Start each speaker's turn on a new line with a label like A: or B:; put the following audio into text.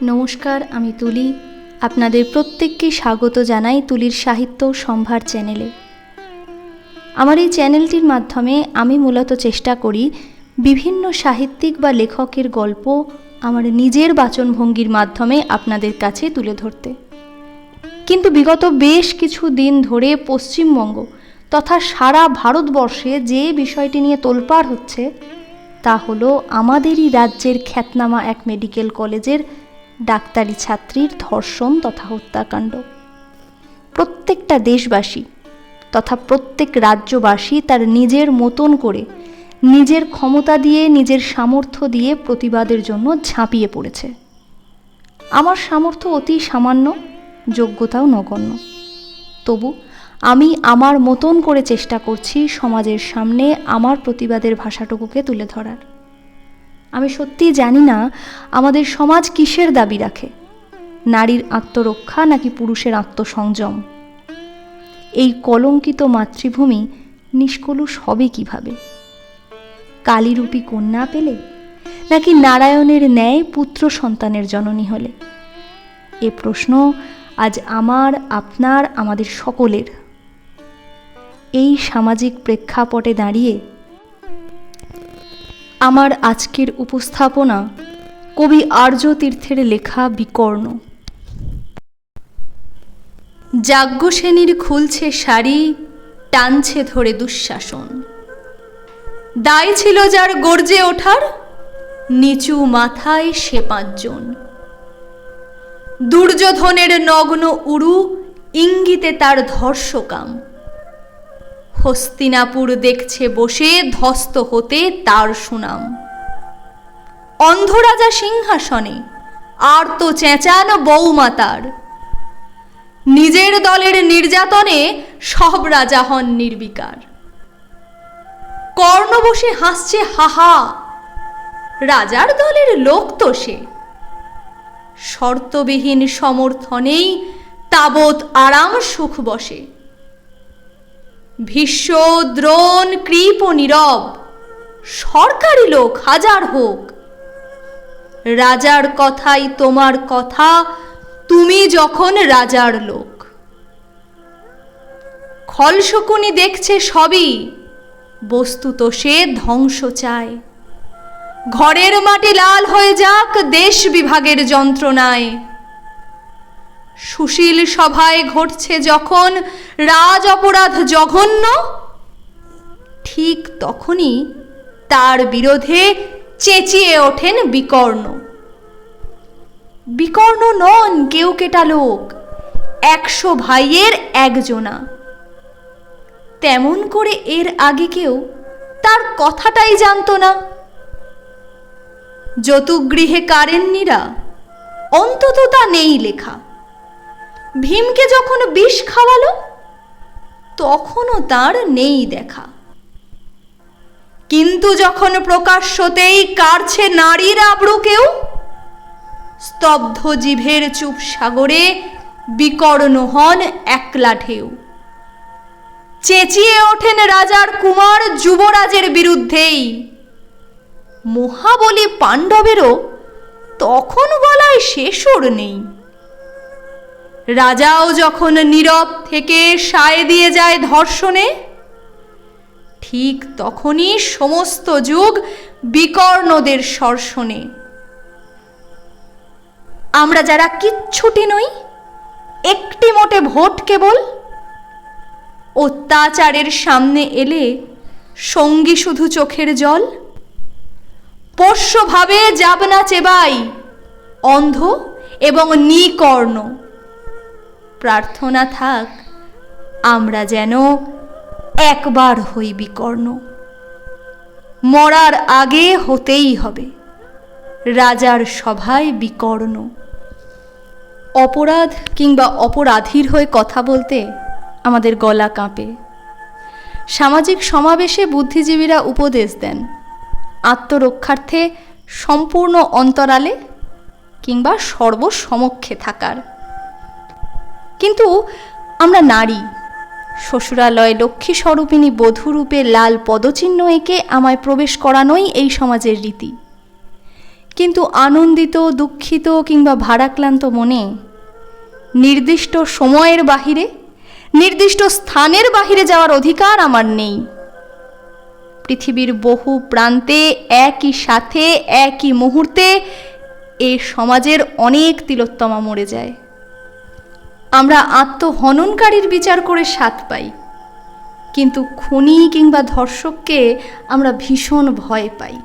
A: নমস্কার, আমি তুলি। আপনাদের প্রত্যেককে স্বাগত জানাই তুলির সাহিত্য সম্ভার চ্যানেলে। আমার এই চ্যানেলটির মাধ্যমে আমি মূলত চেষ্টা করি বিভিন্ন সাহিত্যিক বা লেখকের গল্প আমার নিজের বাচনভঙ্গির মাধ্যমে আপনাদের কাছে তুলে ধরতে। কিন্তু বিগত বেশ কিছু দিন ধরে পশ্চিমবঙ্গ তথা সারা ভারতবর্ষে যে বিষয়টি নিয়ে তোলপাড় হচ্ছে তা হলো আমাদেরই রাজ্যের খ্যাতনামা এক মেডিকেল কলেজের ডাক্তারি ছাত্রীর ধর্ষণ তথা হত্যাকাণ্ড। প্রত্যেকটা দেশবাসী তথা প্রত্যেক রাজ্যবাসী তার নিজের মতন করে নিজের ক্ষমতা দিয়ে নিজের সামর্থ্য দিয়ে প্রতিবাদের জন্য ঝাঁপিয়ে পড়েছে। আমার সামর্থ্য অতি সামান্য, যোগ্যতাও নগণ্য। তবু আমি আমার মতন করে চেষ্টা করছি সমাজের সামনে আমার প্রতিবাদের ভাষাটুকুকে তুলে ধরার। আমি সত্যিই জানি না আমাদের সমাজ কিসের দাবি রাখে, নারীর আত্মরক্ষা নাকি পুরুষের আত্মসংযম। এই কলঙ্কিত মাতৃভূমি নিষ্কলুষ হবে কিভাবে? কালীরূপী কন্যা পেলে নাকি নারায়ণের ন্যায় পুত্র সন্তানের জননী হলে? এ প্রশ্ন আজ আমার, আপনার, আমাদের সকলের। এই সামাজিক প্রেক্ষাপটে দাঁড়িয়ে আমার আজকের উপস্থাপনা কবি আর্যতীর্থের লেখা বিকর্ণ। যাজ্ঞসেনীর খুলছে শাড়ি, টানছে ধরে দুঃশাসন। দায় ছিল যার গর্জে ওঠার, নিচু মাথায় সে 5 জন। দুর্যোধনের নগ্ন উরু ইঙ্গিতে তার ধর্ষকাম। হস্তিনাপুর দেখছে বসে ধ্বস্ত হতে তার সুনাম। অন্ধরাজা সিংহাসনে আর্ত চেঁচান বৌমাতার। নিজের দলের নির্যাতনে সব রাজা হন নির্বিকার। কর্ণ বসে হাসছে হাহা, রাজার দলের লোক তো সে। শর্তবিহীন সমর্থনেই তাবৎ আরাম সুখ বসে। ভীষ্ম, দ্রোণ, কৃপ ও নীরব সরকারি লোক হাজার হোক। রাজার কথাই তোমার কথা, তুমি যখন রাজার লোক। খলশকুনি দেখছে সবই, বস্তুত সে ধ্বংস চায়। ঘরের মাটি লাল হয়ে যাক দেশ বিভাগের যন্ত্রণায়। সুশীল সভায় ঘটছে যখন রাজ অপরাধ জঘন্য, ঠিক তখনই তার বিরোধে চেঁচিয়ে ওঠেন বিকর্ণ। বিকর্ণ নন কেউ কেটা লোক, 100 ভাইয়ের একজনা। তেমন করে এর আগে কেউ তার কথাটাই জানতো না। যতুগৃহে কারেন্নিরা অন্তত তা নেই লেখা। ভীমকে যখন বিষ খাওয়ালো তখনও তার নেই দেখা। কিন্তু যখন প্রকাশ্যতেই কাড়ছে নারীর আবরু কেউ, স্তব্ধ জিভের চুপ সাগরে বিকর্ণ হন একলা ঢেউ। চেঁচিয়ে ওঠেন রাজার কুমার যুবরাজের বিরুদ্ধেই। মহাবলী পাণ্ডবেরও তখন গলায় সে সুর নেই। রাজাও যখন নীরব থেকে সায় দিয়ে যায় ধর্ষণে, ঠিক তখনই সমস্ত যুগ বিকর্ণদের সর্ষণে। আমরা যারা কিচ্ছুটি নই, একটি মোটে ভোট কেবল, অত্যাচারের সামনে এলে সঙ্গী শুধু চোখের জল। পোষ্যভাবে যাবনা চেবাই, অন্ধ এবং নিকর্ণ। প্রার্থনা থাক আমরা যেন একবার হই বিকর্ণ। মরার আগে হতেই হবে রাজার সভায় বিকর্ণ। অপরাধ কিংবা অপরাধীর হয়ে কথা বলতে আমাদের গলা কাঁপে। সামাজিক সমাবেশে বুদ্ধিজীবীরা উপদেশ দেন আত্মরক্ষার্থে সম্পূর্ণ অন্তরালে কিংবা সর্বসমক্ষে থাকার। কিন্তু আমরা নারী, শ্বশুরালয়ে লক্ষ্মী স্বরূপিণী বধূরূপে লাল পদচিহ্ন এঁকে আমায় প্রবেশ করানোই এই সমাজের রীতি। কিন্তু আনন্দিত, দুঃখিত কিংবা ভারাক্লান্ত মনে নির্দিষ্ট সময়ের বাহিরে, নির্দিষ্ট স্থানের বাহিরে যাওয়ার অধিকার আমার নেই। পৃথিবীর বহু প্রান্তে একই সাথে একই মুহূর্তে এ সমাজের অনেক তিলোত্তমা মরে যায়। আমরা আত্মহননকারীর বিচার করে স্বাদ পাই, কিন্তু খুনি কিংবা ধর্ষককে আমরা ভীষণ ভয় পাই।